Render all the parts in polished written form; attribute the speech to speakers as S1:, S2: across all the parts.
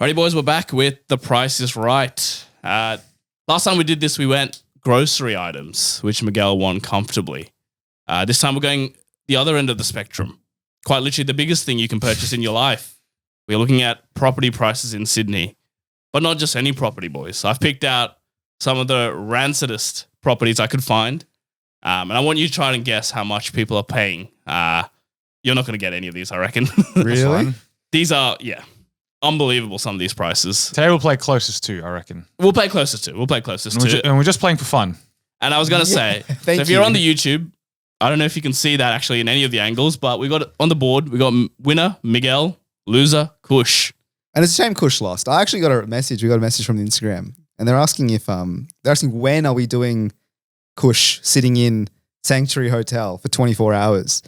S1: Righty, boys, we're back with The Price is Right. Last time we did this, we went grocery items, which Miguel won comfortably. This time we're going the other end of the spectrum. Quite literally the biggest thing you can purchase in your life. We're looking at property prices in Sydney. But not just any property, boys. I've picked out some of the rancidest properties I could find. And I want you to try and guess how much people are paying. You're not going to get any of these, I reckon.
S2: Really?
S1: These are, unbelievable, some of these prices.
S2: Today we'll play closest to, I reckon.
S1: We'll play closest to.
S2: And we're just playing for fun.
S1: And I was going to say, so if you're on the YouTube, I don't know if you can see that actually in any of the angles, but we got it on the board. We got winner, Miguel, loser, Kush.
S3: And it's a shame Kush lost. I actually got a message. We got a message from the Instagram, and they're asking when are we doing Kush sitting in Sanctuary Hotel for 24 hours?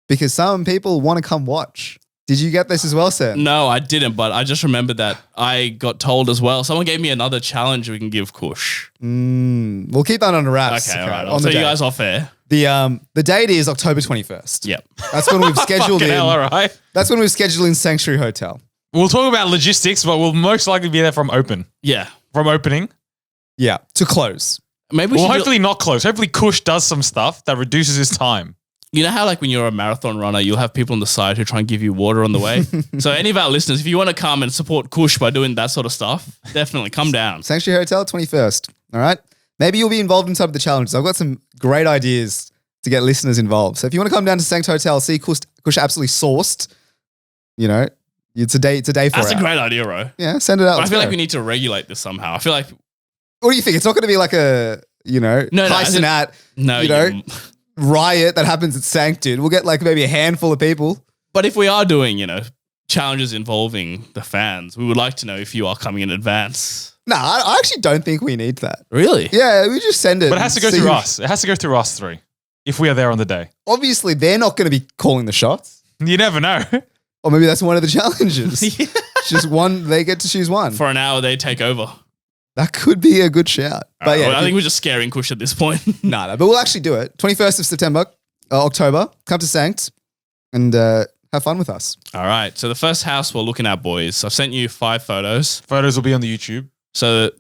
S3: Because some people want to come watch. Did you get this as well, Sam?
S1: No, I didn't, but I just remembered that I got told as well. Someone gave me another challenge we can give Kush.
S3: We'll keep that on the wraps.
S1: Okay, all right. I'll tell you guys off air.
S3: The date is October 21st.
S1: Yep.
S3: That's when we've scheduled in.
S2: Hell, all right.
S3: That's when we've scheduled in Sanctuary Hotel.
S2: We'll talk about logistics, but we'll most likely be there from open.
S1: Yeah.
S2: From opening.
S3: Yeah. To close.
S1: Maybe we
S2: Well,
S1: should
S2: hopefully not close. Hopefully Kush does some stuff that reduces his time.
S1: You know how like when you're a marathon runner, you'll have people on the side who try and give you water on the way? So any of our listeners, if you want to come and support Kush by doing that sort of stuff, definitely come down.
S3: Sanctuary Hotel, 21st. All right? Maybe you'll be involved in some of the challenges. I've got some great ideas to get listeners involved. So if you want to come down to Sanctuary Hotel, see Kush absolutely sourced, it's a day for it.
S1: That's a great idea, Ro.
S3: Yeah, send it out.
S1: But I feel like we need to regulate this somehow. I feel like...
S3: What do you think? It's not going to be like a, riot that happens at Sanct, dude. We'll get like maybe a handful of people.
S1: But if we are doing, challenges involving the fans, we would like to know if you are coming in advance.
S3: Nah, I actually don't think we need that.
S1: Really?
S3: Yeah, we just send it.
S2: But it has to go through us. It has to go through us three if we are there on the day.
S3: Obviously, they're not going to be calling the shots.
S2: You never know.
S3: Or maybe that's one of the challenges. Just one, they get to choose one.
S1: For an hour, they take over.
S3: That could be a good shout. But
S1: I think we're just scaring Kush at this point.
S3: No, but we'll actually do it. 21st of September, October. Come to Sanct and have fun with us.
S1: All right. So the first house we're looking at, boys, I've sent you 5 photos.
S2: Photos will be on the YouTube.
S1: So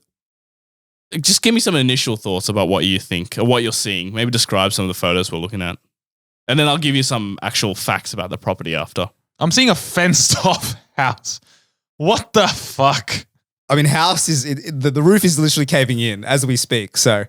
S1: just give me some initial thoughts about what you think or what you're seeing. Maybe describe some of the photos we're looking at. And then I'll give you some actual facts about the property after.
S2: I'm seeing a fenced off house. What the fuck?
S3: I mean, the roof is literally caving in as we speak. So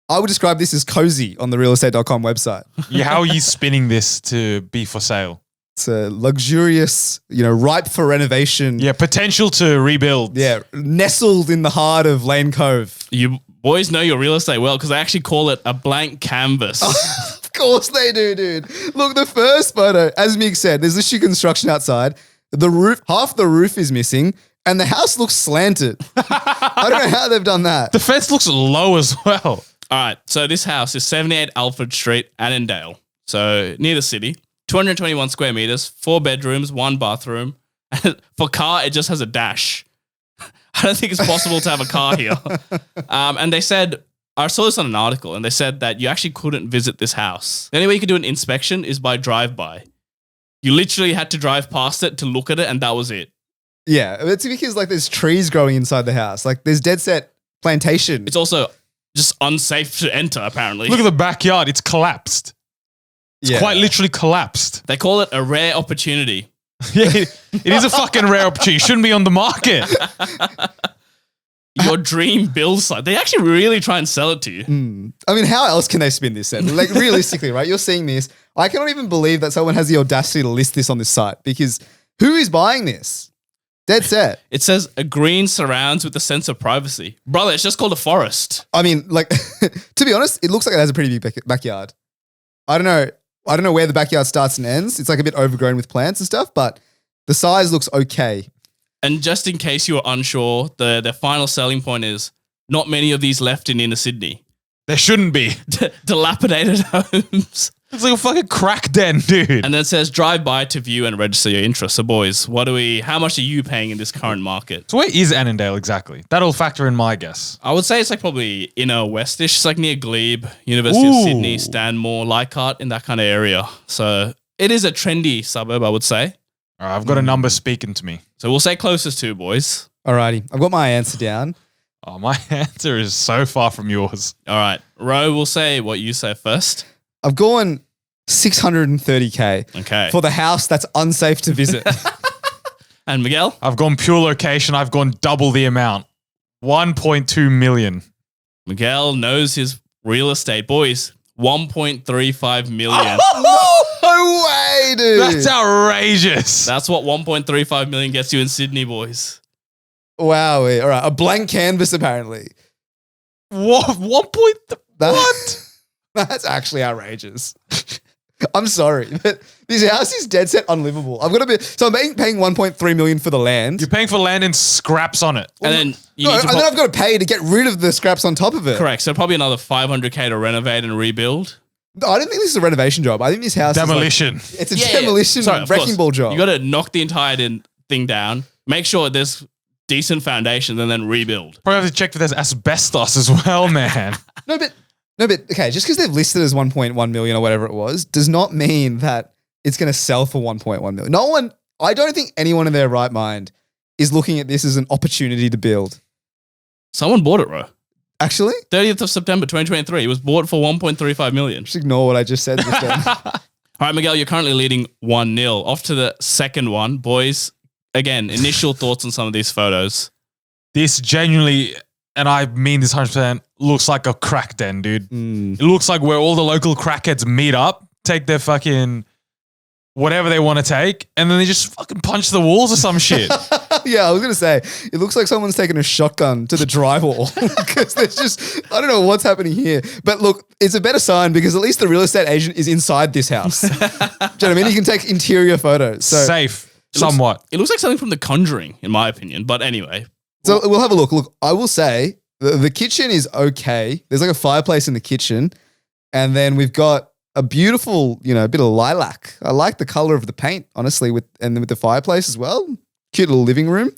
S3: I would describe this as cozy on the realestate.com website.
S2: Yeah, how are you spinning this to be for sale?
S3: It's a luxurious, ripe for renovation.
S2: Yeah, potential to rebuild.
S3: Yeah, nestled in the heart of Lane Cove.
S1: You boys know your real estate well because they actually call it a blank canvas.
S3: Of course they do, dude. Look, the first photo, as Mig said, there's literally construction outside. The roof, half the roof is missing. And the house looks slanted. I don't know how they've done that.
S2: The fence looks low as well.
S1: All right. So this house is 78 Alfred Street, Annandale. So near the city. 221 square meters, 4 bedrooms, 1 bathroom. For car, it just has a dash. I don't think it's possible to have a car here. And they said, I saw this on an article, and they said that you actually couldn't visit this house. The only way you could do an inspection is by drive-by. You literally had to drive past it to look at it, and that was it.
S3: Yeah, it's because like there's trees growing inside the house. Like there's dead set plantation.
S1: It's also just unsafe to enter, apparently.
S2: Look at the backyard. It's collapsed. It's quite literally collapsed.
S1: They call it a rare opportunity.
S2: Yeah, it is a fucking rare opportunity. It shouldn't be on the market.
S1: Your dream build site. They actually really try and sell it to you.
S3: I mean, how else can they spin this then? Like realistically, right? You're seeing this. I cannot even believe that someone has the audacity to list this on this site because who is buying this? Dead set.
S1: It says a green surrounds with a sense of privacy. Brother, it's just called a forest.
S3: I mean, like, to be honest, it looks like it has a pretty big backyard. I don't know where the backyard starts and ends. It's like a bit overgrown with plants and stuff, but the size looks okay.
S1: And just in case you were unsure, their final selling point is not many of these left in inner Sydney.
S2: There shouldn't be.
S1: Dilapidated homes.
S2: It's like a fucking crack den, dude.
S1: And then it says drive by to view and register your interest. So boys, how much are you paying in this current market?
S2: So where is Annandale exactly? That'll factor in my guess.
S1: I would say it's like probably inner westish. It's like near Glebe, University of Sydney, Stanmore, Leichhardt, in that kind of area. So it is a trendy suburb, I would say.
S2: All right, I've got a number speaking to me.
S1: So we'll say closest to, boys.
S3: Alrighty, I've got my answer down.
S2: Oh, my answer is so far from yours.
S1: All right. Ro, we'll say what you say first.
S3: I've gone 630K
S1: Okay.
S3: for the house that's unsafe to visit.
S1: And Miguel?
S2: I've gone pure location. I've gone double the amount. 1.2 million.
S1: Miguel knows his real estate. Boys, 1.35 million.
S3: No way, dude.
S2: That's outrageous.
S1: That's what 1.35 million gets you in Sydney, boys.
S3: Wow. All right. A blank canvas, apparently.
S2: What? What?
S3: That's actually outrageous. I'm sorry, but this house is dead set unlivable. I've got to be, so I'm paying 1.3 million for the land.
S2: You're paying for land and scraps on it.
S1: And then you
S3: No,
S1: need to
S3: and then I've got to pay to get rid of the scraps on top of it.
S1: correct. So probably another 500K to renovate and rebuild.
S3: I don't think this is a renovation job. I think this house
S2: Demolition.
S3: is like, it's a demolition
S1: Sorry, of
S3: wrecking
S1: course.
S3: ball job.
S1: You got to knock the entire thing down. Make sure there's decent foundations and then rebuild.
S2: Probably have to check if there's asbestos as well, man.
S3: No, but okay, just because they've listed as 1.1 million or whatever it was, does not mean that it's going to sell for 1.1 million. I don't think anyone in their right mind is looking at this as an opportunity to build.
S1: Someone bought it, Ro.
S3: Actually,
S1: 30th of September 2023. It was bought for 1.35 million.
S3: just ignore what I just said just then.
S1: All right, Miguel, you're currently leading 1-0. Off to the second one. Boys, again, initial thoughts on some of these photos.
S2: This genuinely, and I mean this 100%, looks like a crack den, dude. It looks like where all the local crackheads meet up, take their fucking whatever they want to take, and then they just fucking punch the walls or some shit.
S3: Yeah, I was going to say, it looks like someone's taken a shotgun to the drywall because there's just, I don't know what's happening here. But look, it's a better sign because at least the real estate agent is inside this house. Do you know what I mean? He can take interior photos. So,
S2: Safe, somewhat.
S1: It looks like something from The Conjuring, in my opinion. But anyway,
S3: so we'll have a look. Look, I will say the kitchen is okay. There's like a fireplace in the kitchen. And then we've got a beautiful, bit of lilac. I like the color of the paint, honestly, with the fireplace as well. Cute little living room.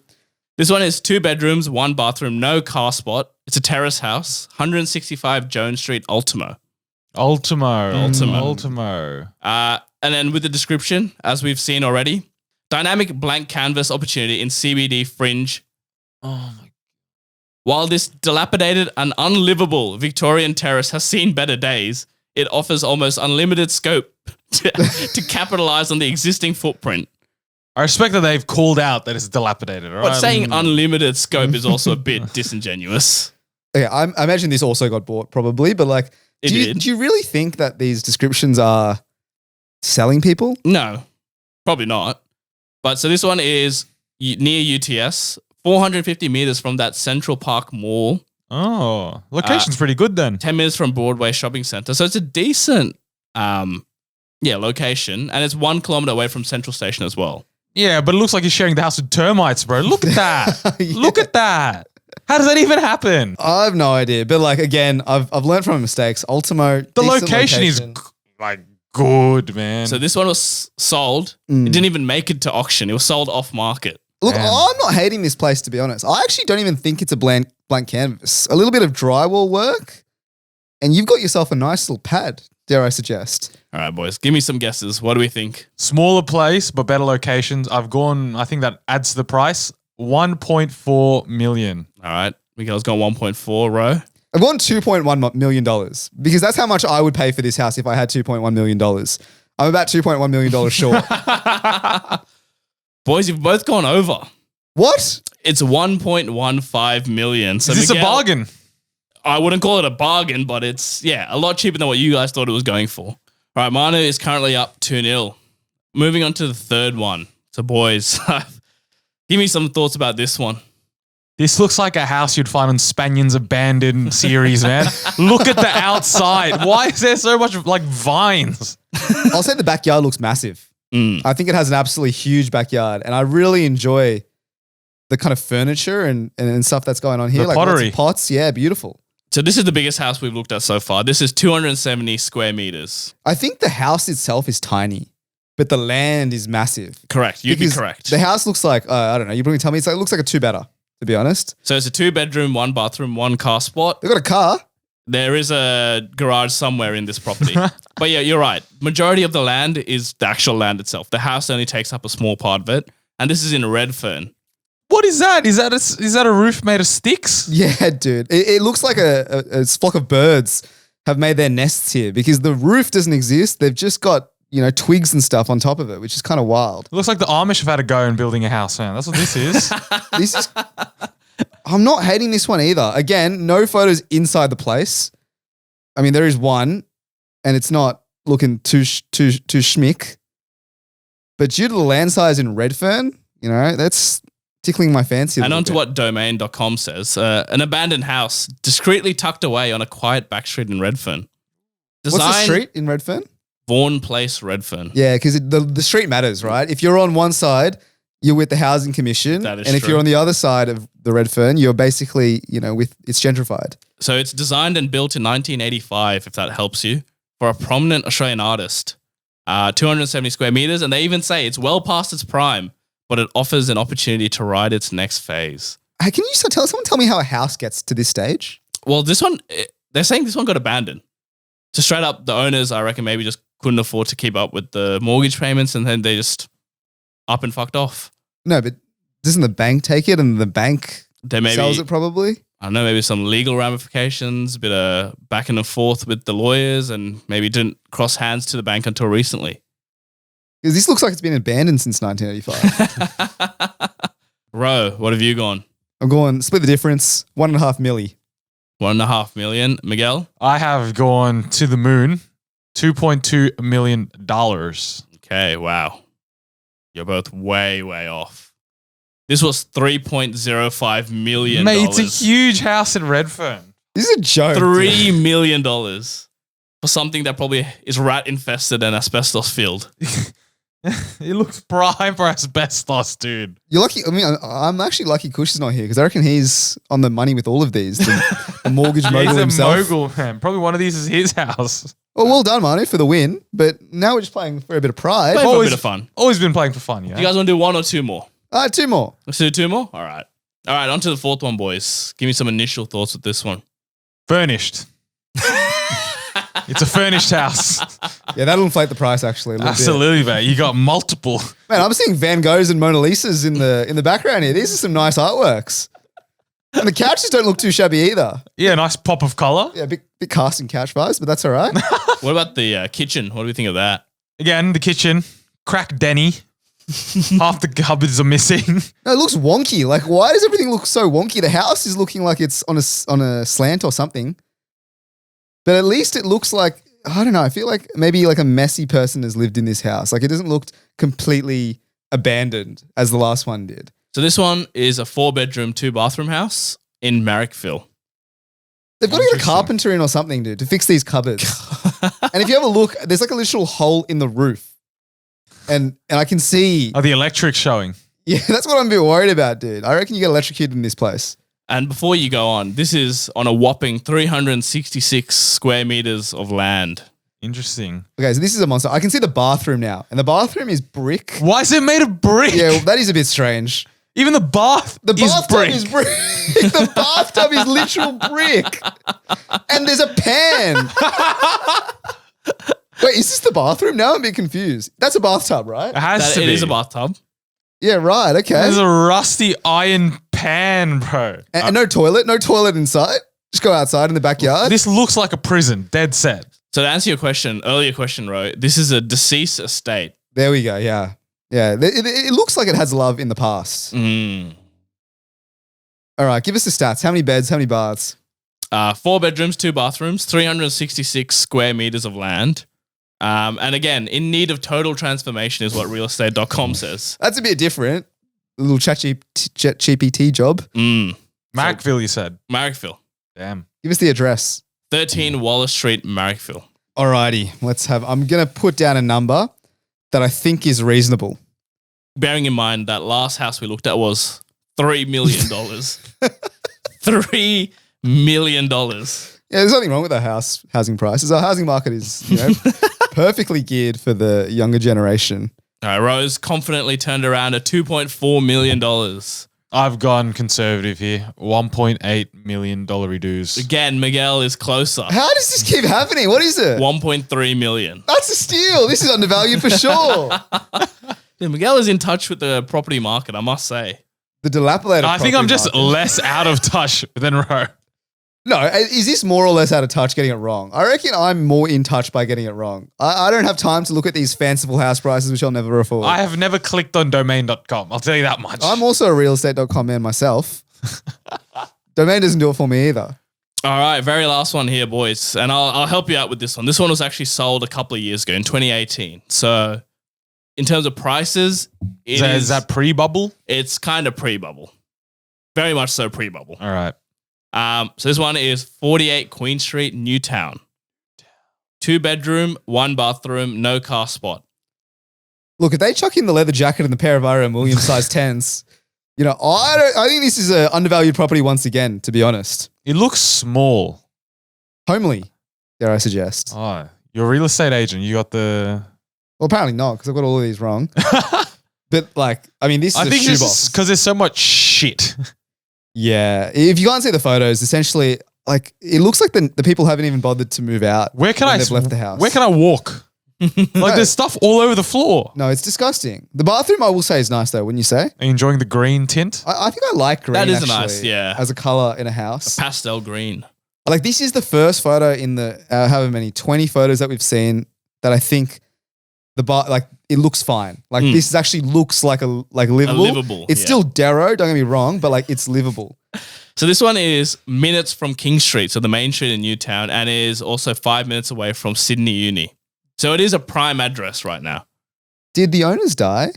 S1: this one is 2 bedrooms, 1 bathroom, no car spot. It's a terrace house, 165 Jones Street, Ultimo.
S2: Ultimo.
S1: And then with the description, as we've seen already, dynamic blank canvas opportunity in CBD fringe.
S2: Oh my.
S1: While this dilapidated and unlivable Victorian terrace has seen better days, it offers almost unlimited scope to capitalize on the existing footprint.
S2: I respect that they've called out that it's dilapidated, all
S1: But
S2: right?
S1: saying unlimited scope is also a bit disingenuous.
S3: Okay, I imagine this also got bought probably, but like,
S1: It
S3: do
S1: did.
S3: you really think that these descriptions are selling people?
S1: No, probably not. But so this one is near UTS, 450 meters from that Central Park Mall,
S2: Oh, location's pretty good then.
S1: 10 minutes from Broadway Shopping Center. So it's a decent location. And it's 1 kilometer away from Central Station as well.
S2: Yeah, but it looks like you're sharing the house with termites, bro. Look at that.
S3: Yeah.
S2: Look at that. How does that even happen?
S3: I have no idea, but like again, I've learned from my mistakes. Ultimo,
S2: The
S3: decent
S2: location is like good, man.
S1: So this one was sold.
S3: Mm.
S1: It didn't even make it to auction. It was sold off market.
S3: Look,
S2: Man.
S3: I'm not hating this place to be honest. I actually don't even think it's a blank canvas. A little bit of drywall work, and you've got yourself a nice little pad. Dare I suggest?
S1: All right, boys, give me some guesses. What do we think?
S2: Smaller place, but better locations. I've gone, I think that adds to the price, 1.4 million.
S1: All right, Miguel's gone 1.4, Ro.
S3: I've gone $2.1 million because that's how much I would pay for this house if I had $2.1 million. I'm about $2.1 million short.
S1: Boys, you've both gone over.
S3: What?
S1: It's 1.15 million. So
S2: Is this
S1: Miguel,
S2: a bargain?
S1: I wouldn't call it a bargain, but it's, a lot cheaper than what you guys thought it was going for. All right, Manu is currently up 2-0. Moving on to the third one. So, boys, give me some thoughts about this one.
S2: This looks like a house you'd find on Spanion's Abandoned series, man. Look at the outside. Why is there so much like vines?
S3: I'll say the backyard looks massive. I think it has an absolutely huge backyard, and I really enjoy the kind of furniture and stuff that's going on here.
S2: The
S3: like lots of
S2: pottery.
S3: pots. Yeah, beautiful.
S1: So this is the biggest house we've looked at so far. This is 270 square meters.
S3: I think the house itself is tiny, but the land is massive.
S1: Correct. You'd be
S3: Because
S1: correct.
S3: The house looks like, I don't know, you probably tell me, it looks like a 2-bedder, to be honest.
S1: So it's a 2-bedroom, 1 bathroom, 1 car spot.
S3: They've got a car.
S1: There is a garage somewhere in this property. But yeah, you're right. Majority of the land is the actual land itself. The house only takes up a small part of it. And this is in Redfern.
S2: What is that? Is that a roof made of sticks?
S3: Yeah, dude. It looks like a flock of birds have made their nests here because the roof doesn't exist. They've just got, twigs and stuff on top of it, which is kind of wild.
S2: It looks like the Amish have had a go in building a house, man. That's what this is.
S3: This is. I'm not hating this one either. Again, no photos inside the place. I mean, there is one, and it's not looking too schmick. But due to the land size in Redfern, that's tickling my fancy.
S1: And on to what domain.com says. An abandoned house discreetly tucked away on a quiet back street in Redfern.
S3: What's the street in Redfern?
S1: Vaughan Place, Redfern.
S3: Yeah, because the street matters, right? If you're on one side, you're with the Housing Commission.
S1: That is
S3: and if
S1: true.
S3: you're on the other side of the Redfern, you're basically, it's gentrified.
S1: So it's designed and built in 1985, if that helps you, for a prominent Australian artist. 270 square meters, and they even say it's well past its prime, but it offers an opportunity to ride its next phase.
S3: Hey, can you tell me how a house gets to this stage?
S1: Well, this one, they're saying this one got abandoned. So straight up, the owners, I reckon, maybe just couldn't afford to keep up with the mortgage payments, and then they just up and fucked off.
S3: No, but doesn't the bank take it and the bank
S1: There may
S3: sells
S1: be,
S3: it probably?
S1: I don't know, maybe some legal ramifications, a bit of back and forth with the lawyers, and maybe didn't cross hands to the bank until recently.
S3: Because this looks like it's been abandoned since 1985.
S1: Ro, what have you gone?
S3: I'm going split the difference, 1.5 milli.
S1: 1.5 million. Miguel?
S2: I have gone to the moon, $2.2 million.
S1: Okay, wow. You're both way, way off. This was $3.05 million.
S2: Mate, it's a huge house in Redfern.
S3: This is a joke.
S1: $3 million for something that probably is rat infested and asbestos filled.
S2: It looks prime for asbestos, dude.
S3: You're lucky. I mean, I'm actually lucky Kush is not here because I reckon he's on the money with all of these. The mortgage mogul
S2: He's a
S3: himself.
S2: mogul, man. Probably one of these is his house.
S3: Well done, Manu, for the win. But now we're just playing for a bit of pride.
S1: Play for a
S2: Always-
S1: bit of fun.
S2: Always been playing for fun, yeah.
S1: You guys want to do one or two more?
S3: 2 more.
S1: Let's do two more? All right. All right, on to the fourth one, boys. Give me some initial thoughts with this one.
S2: Furnished. It's a furnished house.
S3: Yeah, that'll inflate the price actually. A little bit.
S2: Absolutely, mate. You got multiple.
S3: Man, I'm seeing Van Goghs and Mona Lisas in the background here. These are some nice artworks. And the couches don't look too shabby either.
S2: Yeah, nice pop of color.
S3: Yeah, bit casting couch vibes, but that's all right.
S1: What about the kitchen? What do we think of that?
S2: Again, the kitchen. Crack Denny. Half the cupboards are missing.
S3: No, it looks wonky. Like, why does everything look so wonky? The house is looking like it's on a slant or something. But at least it looks like, I don't know, I feel like maybe like a messy person has lived in this house. Like, it doesn't look completely abandoned as the last one did.
S1: So this one is a 4-bedroom, 2-bathroom house in Marrickville.
S3: They've got to get a
S2: Interesting.
S3: carpenter in or something, dude, to fix these cupboards. And if you have a look, there's like a literal hole in the roof. And I can see,
S2: Are the electrics showing?
S3: yeah, that's what I'm a bit worried about, dude. I reckon you get electrocuted in this place.
S1: And before you go on, this is on a whopping 366 square meters of land.
S2: Interesting.
S3: Okay, so this is a monster. I can see the bathroom now, and the bathroom is brick.
S2: Why is it made of brick?
S3: Yeah, well, that is a bit strange.
S2: Even the bath
S3: The
S2: is
S3: bathtub
S2: brick.
S3: is brick. The bathtub is literal brick. And there's a pan. Wait, is this the bathroom? Now I'm a bit confused. That's a bathtub, right?
S2: It has to
S1: It
S2: be.
S1: is a bathtub.
S3: Yeah, right. Okay.
S2: There's a rusty iron pan, bro.
S3: And no toilet. No toilet inside. Just go outside in the backyard.
S2: This looks like a prison. Dead set.
S1: So to answer your earlier question, Ro, this is a deceased estate.
S3: There we go. Yeah. Yeah. It looks like it has love in the past.
S1: Mm.
S3: All right. Give us the stats. How many beds? How many baths?
S1: 4 bedrooms, 2 bathrooms, 366 square meters of land. And again, in need of total transformation is what realestate.com says.
S3: That's a bit different. A little ChatGPT job.
S2: Marrickville, you said.
S1: Marrickville.
S2: Damn.
S3: Give us the address.
S1: 13 Wallace Street, Marrickville.
S3: Alrighty. I'm going to put down a number that I think is reasonable.
S1: Bearing in mind that last house we looked at was $3 million. $3 million.
S3: Yeah, there's nothing wrong with our housing prices. Our housing market is, perfectly geared for the younger generation.
S1: All right, Rose confidently turned around at $2.4 million.
S2: I've gone conservative here. $1.8 million reduce.
S1: Again, Miguel is closer.
S3: How does this keep happening? What is it?
S1: 1.3 million.
S3: That's a steal. This is undervalued for sure.
S1: Dude, Miguel is in touch with the property market, I must say.
S3: The dilapidated.
S2: I think I'm
S3: property
S2: just
S3: market.
S2: less out of touch than Ro.
S3: No, is this more or less out of touch getting it wrong? I reckon I'm more in touch by getting it wrong. I don't have time to look at these fanciful house prices, which I'll never afford.
S2: I have never clicked on domain.com. I'll tell you that much.
S3: I'm also a realestate.com man myself. Domain doesn't do it for me either.
S1: All right, very last one here, boys. And I'll help you out with this one. This one was actually sold a couple of years ago in 2018. So in terms of prices,
S2: is that pre-bubble?
S1: It's kind of pre-bubble. Very much so pre-bubble.
S2: All right.
S1: So this one is 48 Queen Street, Newtown. 2-bedroom, 1 bathroom, no car spot.
S3: Look, if they chuck in the leather jacket and the pair of R.M. Williams size 10s, you know, I think this is an undervalued property once again, to be honest.
S2: It looks small.
S3: Homely, dare I suggest.
S2: Oh, you're a real estate agent. You got the...
S3: Well, apparently not, because I've got all of these wrong. But like, I mean, this is
S2: I
S3: a
S2: think this
S3: shoebox.
S2: is because there's so much shit.
S3: Yeah. If you can't see the photos, essentially, like, it looks like the people haven't even bothered to move out.
S2: Where can
S3: when
S2: I
S3: they've left the house.
S2: Where can I walk? Like there's stuff all over the floor.
S3: No, it's disgusting. The bathroom, I will say, is nice though. Wouldn't you say?
S2: Are you enjoying the green tint?
S3: I think I like green.
S1: That is
S3: actually,
S1: nice, yeah.
S3: as a color in a house.
S1: Pastel green.
S3: Like, this is the first photo in the however many 20 photos that we've seen that I think it looks fine. Like this actually looks like livable. It's still Darrow, don't get me wrong, but like it's livable.
S1: So this one is minutes from King Street, so the main street in Newtown, and is also 5 minutes away from Sydney Uni. So it is a prime address right now.
S3: Did the owners die?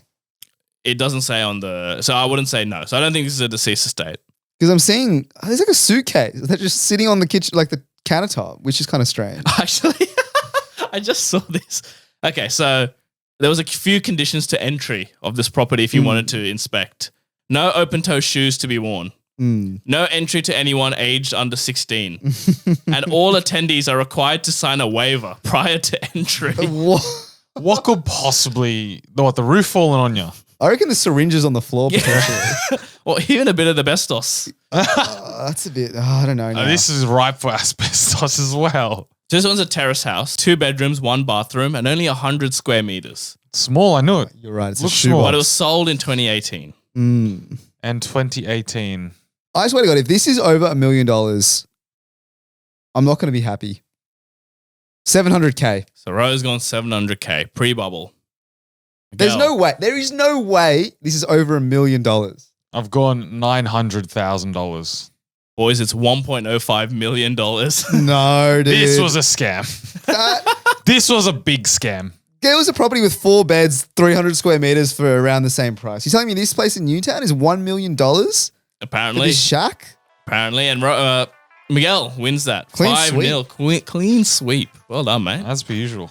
S1: It doesn't say on so I wouldn't say no. So I don't think this is a deceased estate.
S3: Because I'm seeing there's like a suitcase that's just sitting on the kitchen, like the countertop, which is kind of strange.
S1: Actually, I just saw this. Okay, so there was a few conditions to entry of this property if you wanted to inspect. No open-toe shoes to be worn. No entry to anyone aged under 16. And all attendees are required to sign a waiver prior to entry.
S2: What could possibly... the roof falling on you?
S3: I reckon the syringes on the floor potentially.
S1: Or even a bit of asbestos.
S3: That's a bit... I don't know now.
S2: This is ripe for asbestos as well.
S1: So this one's a terrace house, 2 bedrooms, 1 bathroom, and only 100 square meters.
S2: Small, I knew it.
S3: You're right. It's
S2: Looks
S3: a shoebox.
S2: small.
S1: But it was sold in 2018.
S2: And 2018.
S3: I swear to God, if this is over $1 million, I'm not going to be happy. 700K.
S1: So Ro's gone 700K, pre-bubble.
S3: There's no way. There is no way this is over $1 million.
S2: I've gone $900,000.
S1: Boys, it's $1.05 million.
S3: No, dude.
S2: This was a scam. This was a big scam.
S3: There was a property with 4 beds, 300 square meters for around the same price. You're telling me this place in Newtown is $1 million for
S1: Apparently.
S3: this shack?
S1: Apparently. And Miguel wins that.
S3: Clean
S1: 5-0. Clean sweep. Well done, mate.
S2: As per usual.